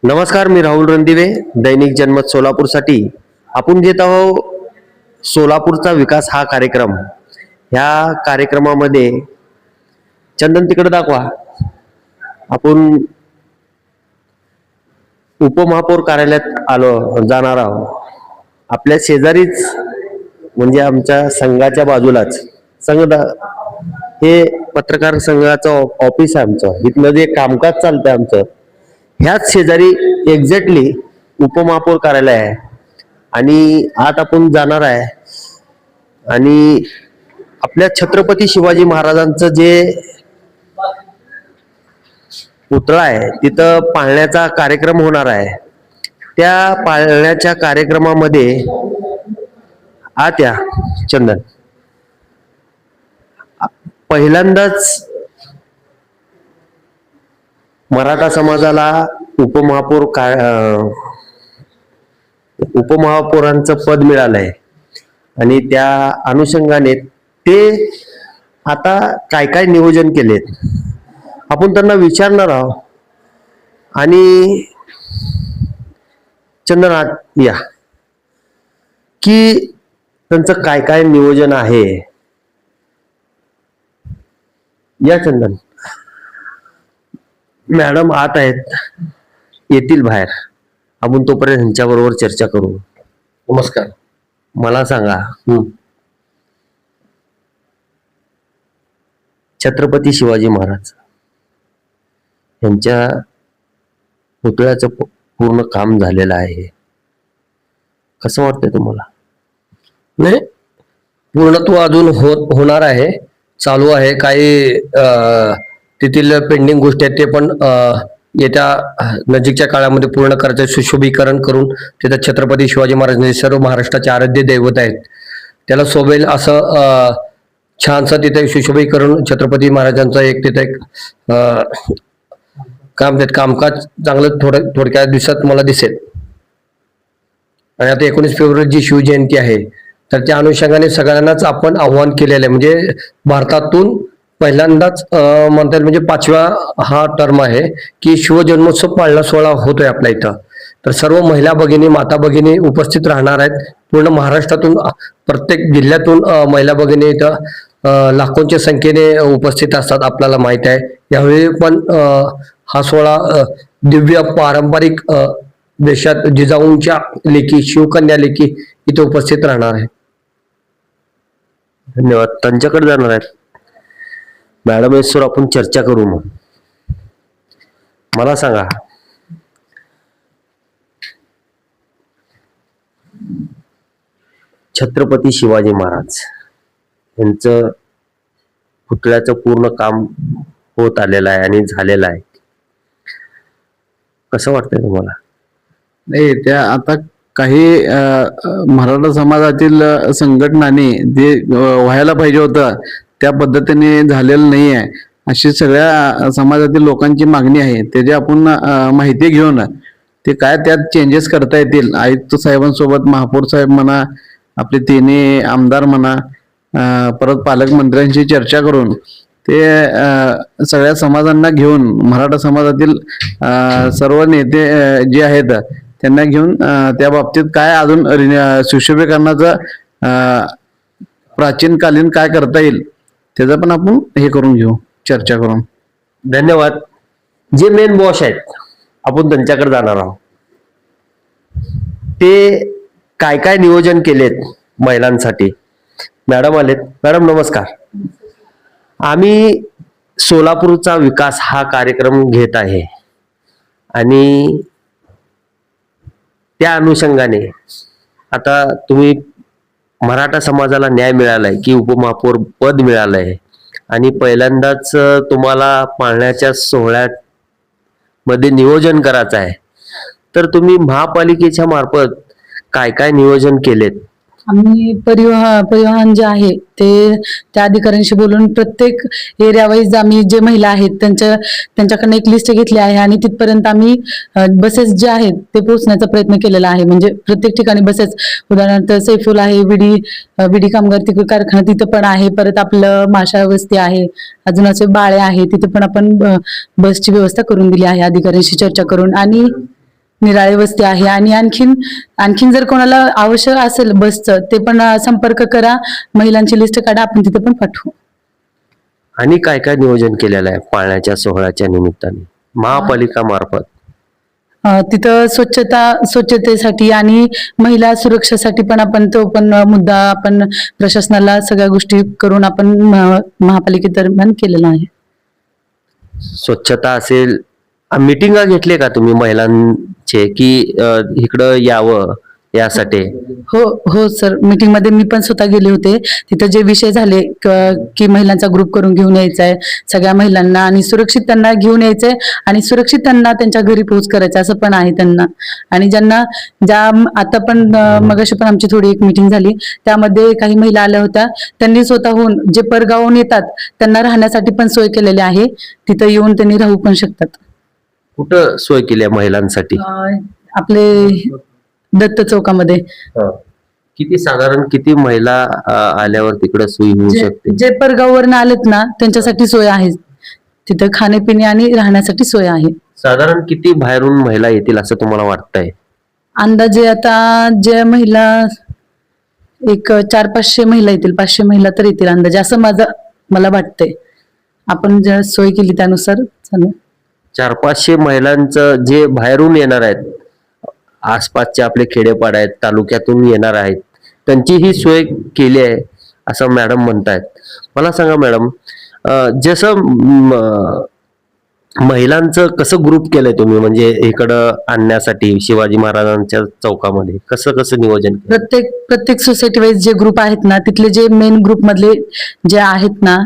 नमस्कार, मी राहुल रणदिवे, दैनिक जनमत सोलापूरसाठी आपण घेत आहोत सोलापूरचा विकास हा कार्यक्रम. ह्या कार्यक्रमामध्ये चंदन तिकडे दाखवा. आपण उपमहापौर कार्यालयात जाणार आहोत. आपल्या शेजारीच म्हणजे आमच्या संघाच्या बाजूलाच हे पत्रकार संघाचं ऑफिस आहे आमचं. इथलं जे कामकाज चालतंय आमचं, ह्याच शेजारी एक्झॅक्टली उपमहापौर कार्यालय आहे. आणि आत आपण जाणार आहे आणि आपल्या छत्रपती शिवाजी महाराजांचं जे पुतळा आहे तिथं पाळण्याचा कार्यक्रम होणार आहे. त्या पाळण्याच्या कार्यक्रमामध्ये आत या चंदन. पहिल्यांदाच मराठा समाजाला उपमहापौरांचं पद मिळालंय आणि त्या अनुषंगाने ते आता काय काय नियोजन केलेत आपण त्यांना विचारणार आहोत. आणि चंदनात या की त्यांचं काय काय नियोजन आहे. या चंदन. मॅडम आत आहेत, येतील बाहेर. आपण तोपर्यंत ह्यांच्याबरोबर चर्चा करू. नमस्कार. मला सांगा, छत्रपती शिवाजी महाराज यांच्या पुतळ्याचं पूर्ण काम झालेलं आहे. कसं वाटतंय तुम्हाला? नाही, पूर्णत्व अजून होणार आहे, चालू आहे. काही तेथील पेंडिंग गोष्टी आहेत, ते पण येत्या नजीकच्या काळामध्ये पूर्ण करायचं. सुशोभीकरण करून तिथं छत्रपती शिवाजी महाराज सर्व महाराष्ट्राचे आराध्य दैवत आहेत, त्याला शोभेल असं छानसं तिथे सुशोभीकरण छत्रपती महाराजांचं एक तिथे एक कामकाज चांगलं थोडक्या दिवसात मला दिसेल. आणि आता 19 फेब्रुवारी जी शिवजयंती आहे, तर त्या अनुषंगाने सगळ्यांनाच आपण आव्हान केलेलं आहे. म्हणजे भारतातून पहिल्यांदाच म्हणता येईल, म्हणजे 5वा हा टर्म आहे की शिवजन्मोत्सव पाळणा सोहळा होतोय आपल्या इथं. तर सर्व महिला भगिनी, माता भगिनी उपस्थित राहणार आहेत. पूर्ण महाराष्ट्रातून प्रत्येक जिल्ह्यातून महिला भगिनी इथं लाखोंच्या संख्येने उपस्थित असतात, आपल्याला माहित आहे. यावेळी पण हा सोहळा दिव्य पारंपरिक देशात जिजाऊंच्या लेकी, शिवकन्या लेकी इथे उपस्थित राहणार आहे. धन्यवाद. त्यांच्याकडे जाणार आहेत मॅडम. येसवर आपण चर्चा करू. मग मला सांगा, छत्रपती शिवाजी महाराज यांचं पुतळ्याचं पूर्ण काम होत आलेलं आहे आणि झालेलं आहे. कसं वाटतंय तुम्हाला? नाही, त्या आता काही मराठा समाजातील संघटनांनी जे व्हायला पाहिजे होतं त्या पद्धतीने झालेलं नाही आहे, अशी सगळ्या समाजातील लोकांची मागणी आहे. त्याची आपण माहिती घेऊन ते काय त्यात चेंजेस करता येतील, आयुक्त साहेबांसोबत महापौर साहेब म्हणा, आपले तिन्ही आमदार म्हणा, परत पालकमंत्र्यांशी चर्चा करून ते सगळ्या समाजांना घेऊन, मराठा समाजातील सर्व नेते जे आहेत त्यांना घेऊन त्या बाबतीत काय अजून सुशोभीकरणाचं प्राचीनकालीन काय करता येईल त्याचं पण आपण हे करून घेऊ, चर्चा करून. धन्यवाद. जे मेन बॉस आहेत आपण त्यांच्याकडे जाणार आहोत. ते काय काय नियोजन केलेत महिलांसाठी. मॅडम आलेत. मॅडम नमस्कार. आम्ही सोलापूरचा विकास हा कार्यक्रम घेत आहे आणि त्या अनुषंगाने आता तुम्ही मराठा समाजाला न्याय मिळालाय की उपमहापौर पद मिळालंय आणि पहिल्यांदाच तुम्हाला पाळण्याच्या सोहळ्यात मध्ये नियोजन करायचं आहे, तर तुम्ही महापालिकेच्या मार्फत काय काय नियोजन केलेत? आम्ही परिवहन जे आहे ते त्या अधिकाऱ्यांशी बोलून प्रत्येक एरिया वाईज आम्ही जे महिला आहेत त्यांच्याकडनं एक लिस्ट घेतली आहे आणि तिथपर्यंत आम्ही बसेस जे आहेत ते पोहोचण्याचा प्रयत्न केलेला आहे. म्हणजे प्रत्येक ठिकाणी बसेस, उदाहरणार्थ सैफुल आहे, विडी कामगार कारखाना तिथं पण आहे, परत आपलं माशा वस्ती आहे, अजून असे बाळे आहे, तिथे पण आपण बसची व्यवस्था करून दिली आहे अधिकाऱ्यांशी चर्चा करून. आणि निराळे वस्ती आहे. आणि आणखीन जर कोणाला आवश्यक असेल बसचं ते पण संपर्क करा, महिलांची लिस्ट काढा, आपण तिथे पण पाठवू. आणि काय काय नियोजन केलेलं आहे पाळण्याच्या सोहळ्याच्या निमित्ताने महापालिका मार्फत? तिथं स्वच्छतेसाठी आणि महिला सुरक्षेसाठी पण आपण तो पण मुद्दा आपण प्रशासनाला सगळ्या गोष्टी करून आपण महापालिकेदरम्यान केलेला आहे. स्वच्छता असेल, मीटिंगा घेतले का तुम्ही महिलांचे की इकडं यावं यासाठी? हो सर, मीटिंग मध्ये मी पण स्वतः गेले होते. तिथं जे विषय झाले की महिलांचा ग्रुप करून घेऊन यायचा आहे सगळ्या महिलांना, आणि सुरक्षित त्यांना घेऊन यायचंय आणि सुरक्षित त्यांना त्यांच्या घरी पोहोच करायचं असं पण आहे त्यांना. आणि ज्या आता पण मगाशी पण आमची थोडी एक मीटिंग झाली, त्यामध्ये काही महिला आल्या होत्या. त्यांनी स्वतःहून जे परगावून येतात त्यांना राहण्यासाठी पण सोय केलेली आहे. तिथं येऊन त्यांनी राहू पण शकतात. कुठं सोय केली आहे महिलांसाठी? आपले दत्त चौकामध्ये. किती साधारण किती महिला आल्यावर तिकडे सोयी होऊ शकते? जे परगाववरून आलेत ना त्यांच्यासाठी सोय आहे. तिथं खाण्यापिणे आणि राहण्यासाठी सोय आहे. साधारण किती बाहेरून महिला येतील असं तुम्हाला वाटतंय? अंदाजे आता जे महिला एक 400-500 महिला येतील, 500 महिला तर येतील अंदाजे, असं मला वाटतंय. आपण जर सोय केली त्यानुसार चालेल. 400-500 महिलांचं जे बाहेरून येणार आहेत, आसपासचे आपले खेडेपाड आहेत, तालुक्यातून येणार आहेत, त्यांची ही सोय केली आहे असं मॅडम म्हणतायत. मला सांगा मॅडम, जसं महिलांचं कसं ग्रुप केलंय तुम्ही, म्हणजे इकडं आणण्यासाठी शिवाजी महाराजांच्या चौकामध्ये कसं नियोजन केलं? प्रत्येक सोसायटी वाईज जे ग्रुप आहेत ना, तिथले जे मेन ग्रुप मधले जे आहेत ना,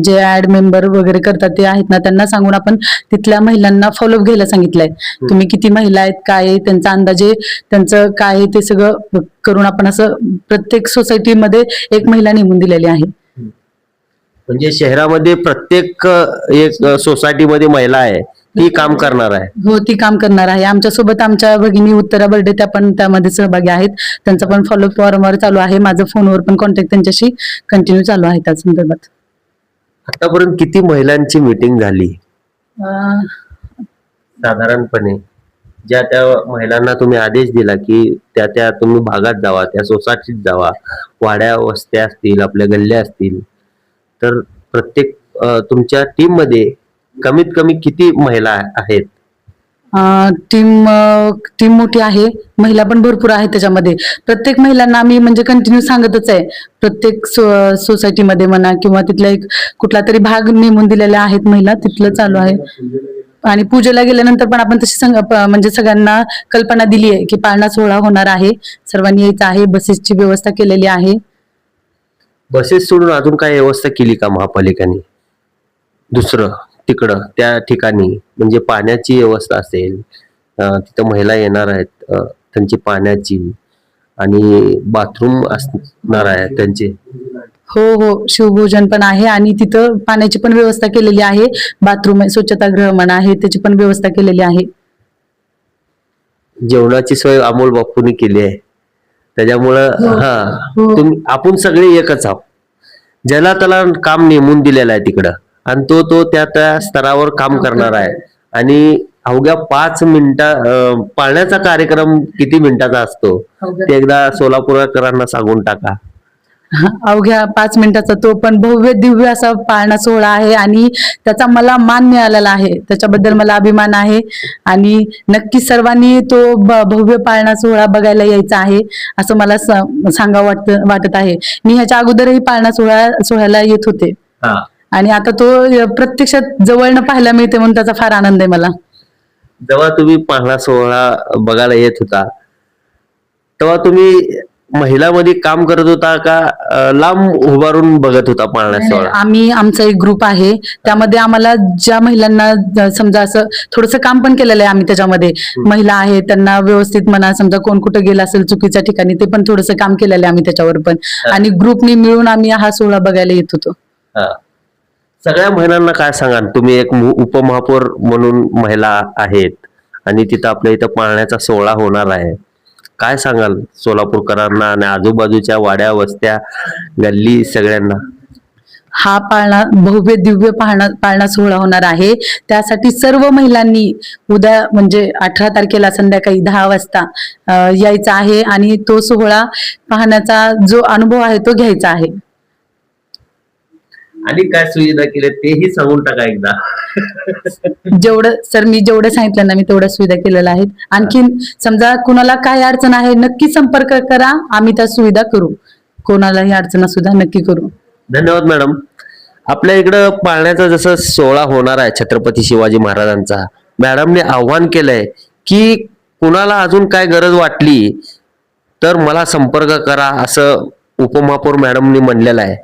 जे ऍड मेंबर वगैरे करतात ते आहेत ना, त्यांना सांगून आपण तिथल्या महिलांना फॉलोअप घ्यायला सांगितलंय. तुम्ही किती महिला आहेत, काय आहे, त्यांचा अंदाजे त्यांचं काय आहे ते सगळं करून आपण असं प्रत्येक सोसायटीमध्ये एक महिला नेमून दिलेली आहे. म्हणजे शहरामध्ये प्रत्येक एक सोसायटीमध्ये महिला आहे ती काम करणार आहे? हो, ती काम करणार आहे. आमच्यासोबत आमच्या भगिनी उत्तरा बर्डे त्या पण त्यामध्ये सहभागी आहेत. त्यांचा पण फॉलोअप वारंवार चालू आहे. माझं फोनवर पण कॉन्टॅक्ट त्यांच्याशी कंटिन्यू चालू आहे त्या संदर्भात. आतापर्यंत किती महिलांची मीटिंग झाली साधारणपणे? ज्या त्या महिलांना तुम्ही आदेश दिला की त्या तुम्ही भागात जावा, त्या सोसायटीत जावा, वाड्या वस्त्या असतील, आपल्या गल्ल्या असतील, तर प्रत्येक तुमच्या टीम मध्ये कमीत कमी किती महिला आहेत? टीम मोठी आहे, महिला पण भरपूर आहेत त्याच्यामध्ये. प्रत्येक महिलांना आम्ही म्हणजे कंटिन्यू सांगतच आहे. प्रत्येक सोसायटीमध्ये म्हणा किंवा तिथला एक कुठला तरी भाग नेमून दिलेल्या आहेत महिला, तिथलं चालू आहे. आणि पूजेला गेल्यानंतर पण आपण तशी म्हणजे सगळ्यांना कल्पना दिली आहे की पाळणा सोहळा होणार आहे, सर्वांनी यायचं आहे. बसेसची व्यवस्था केलेली आहे. बसेस सोडून अजून काय व्यवस्था केली का महापालिकेने दुसरं तिकडं त्या ठिकाणी? म्हणजे पाण्याची व्यवस्था असेल, तिथं महिला येणार आहेत त्यांची पाण्याची, आणि बाथरूम असणार आहे त्यांचे. हो, शिवभोजन पण आहे आणि तिथं पाण्याची पण व्यवस्था केलेली आहे. बाथरूम स्वच्छतागृह म्हणा आहे, त्याची पण व्यवस्था केलेली आहे. जेवणाची सोय अमोल बापूंनी केली आहे, त्याच्यामुळं आपण सगळे एकच आहोत. ज्याला त्याला काम नेमून दिलेलं आहे तिकडं, आणि तो त्या स्तरावर काम करणार आहे. आणि अवघ्या 5 मिनिटं पाळण्याचा कार्यक्रम किती मिनिटाचा असतो ते एकदा सोलापूरकरांना सांगून टाका. अवघ्या 5 मिनिटाचा तो पण भव्य दिव्य असा पाळणा सोहळा आहे आणि त्याचा मला मान मिळालेला आहे. त्याच्याबद्दल मला अभिमान आहे आणि नक्की सर्वांनी तो भव्य पाळणा सोहळा बघायला यायचा आहे असं मला सांगावं वाटत आहे. मी ह्याच्या अगोदरही पाळणा सोहळ्याला येत होते आणि आता तो प्रत्यक्षात जवळनं पाहायला मिळते म्हणून त्याचा फार आनंद आहे मला. जेव्हा तुम्ही पाळणा सोहळा बघायला येत होता तेव्हा तुम्ही महिलांमध्ये काम करत होता का लांब उभारून बघत होता पाळणा सोहळा? आमचा एक ग्रुप आहे, त्यामध्ये आम्हाला ज्या महिलांना समजा असं थोडंसं काम पण केलेलं आहे आम्ही त्याच्यामध्ये. महिला आहे त्यांना व्यवस्थित म्हणा, समजा कोण कुठं गेला असेल चुकीच्या ठिकाणी ते पण थोडंसं काम केलेलं आहे आम्ही त्याच्यावर पण. आणि ग्रुपनी मिळून आम्ही हा सोहळा बघायला येत होतो. सगळ्या महिलांना काय सांगाल तुम्ही? एक उपमहापौर म्हणून महिला आहेत आणि तिथं आपल्या इथं पाळण्याचा सोहळा होणार आहे, काय सांगाल सोलापूरकरांना आणि आजूबाजूच्या वाड्या वस्त्या गल्ली सगळ्यांना? हा भव्य दिव्य पाळणा सोहळा होणार आहे. त्यासाठी सर्व महिलांनी उद्या म्हणजे 18 तारखेला संध्याकाळी 10 वाजता यायचं आहे आणि तो सोहळा पाहण्याचा जो अनुभव आहे तो घ्यायचा आहे. आणि काय सुविधा केल्या तेही सांगून टाका एकदा. मी जेवढं सांगितलं ना मी तेवढ्या सुविधा केलेल्या आहेत. आणखीन समजा कुणाला काय अडचण आहे नक्की संपर्क करा, आम्ही त्या सुविधा करू. कोणालाही अडचण सुद्धा नक्की करू. धन्यवाद मॅडम. आपल्या इकडं पाळण्याचा जसं सोहळा होणार आहे छत्रपती शिवाजी महाराजांचा, मॅडमने आव्हान केलंय की कुणाला अजून काय गरज वाटली तर मला संपर्क करा असं उपमहापौर मॅडमनी म्हणलेलं आहे.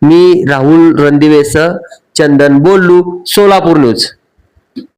मी राहुल रणदिवेसह चंदन बोल्लू, सोलापूर न्यूज.